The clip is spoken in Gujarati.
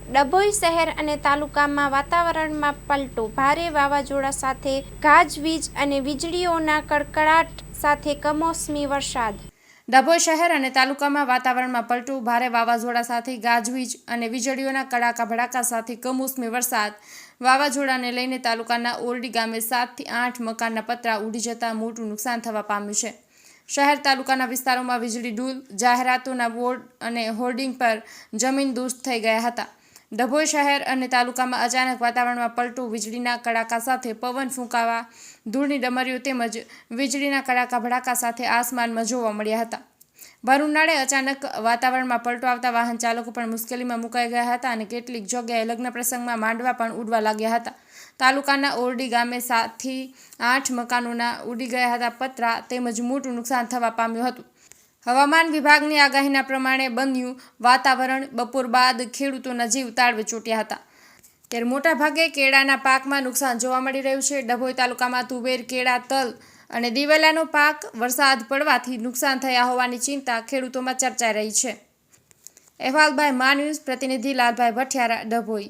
ડભોઈ શહેર અને તાલુકામાં વાતાવરણમાં પલટો, ભારે વાવાઝોડા સાથે ગાજવીજ અને વીજળીઓના કડકડાટ સાથે કમોસમી વરસાદ. ડભોઈ શહેર અને તાલુકામાં વાતાવરણમાં પલટો, ભારે વાવાઝોડા સાથે ગાજવીજ અને વીજળીઓના કડાકા ભડાકા સાથે કમોસમી વરસાદ. વાવાઝોડાને લઈને તાલુકાના ઓરડી ગામે 7 થી 8 મકાનના પતરા ઉડી જતા મોટું નુકસાન થવા પામ્યું છે. શહેર તાલુકાના વિસ્તારોમાં વીજળી ડૂલ, જાહેરાતોના બોર્ડ અને હોર્ડિંગ પર જમીન દોસ્ત થઈ ગયા હતા. ડભોઈ શહેર અને તાલુકામાં અચાનક વાતાવરણમાં પલટો, વીજળીના કડાકા સાથે પવન ફૂંકાવા, ધૂળની ડમરીઓ તેમજ વીજળીના કડાકા ભડાકા સાથે આસમાનમાં જોવા મળ્યા હતા. ભર ઉનાળે અચાનક વાતાવરણમાં પલટો આવતા વાહન ચાલકો પણ મુશ્કેલીમાં મુકાઈ ગયા હતા અને કેટલીક જગ્યાએ લગ્ન પ્રસંગમાં માંડવા પણ ઉડવા લાગ્યા હતા. તાલુકાના ઓરડી ગામે 7 થી 8 મકાનોના ઉડી ગયા હતા પતરા તેમજ મોટું નુકસાન થવા પામ્યું હતું. હવામાન વિભાગની આગાહીના પ્રમાણે બન્યું વાતાવરણ. બપોર બાદ ખેડૂતોના જીવ તાળવે ચોંટ્યા હતા. ત્યારે મોટાભાગે કેળાના પાકમાં નુકસાન જોવા મળી રહ્યું છે. ડભોઈ તાલુકામાં તુવેર, કેળા, તલ અને દિવેલાનો પાક વરસાદ પડવાથી નુકસાન થયા હોવાની ચિંતા ખેડૂતોમાં ચર્ચાઈ રહી છે. અહેવાલ બાય મા ન્યૂઝ, પ્રતિનિધિ લાલભાઈ ભઠિયારા, ડભોઈ.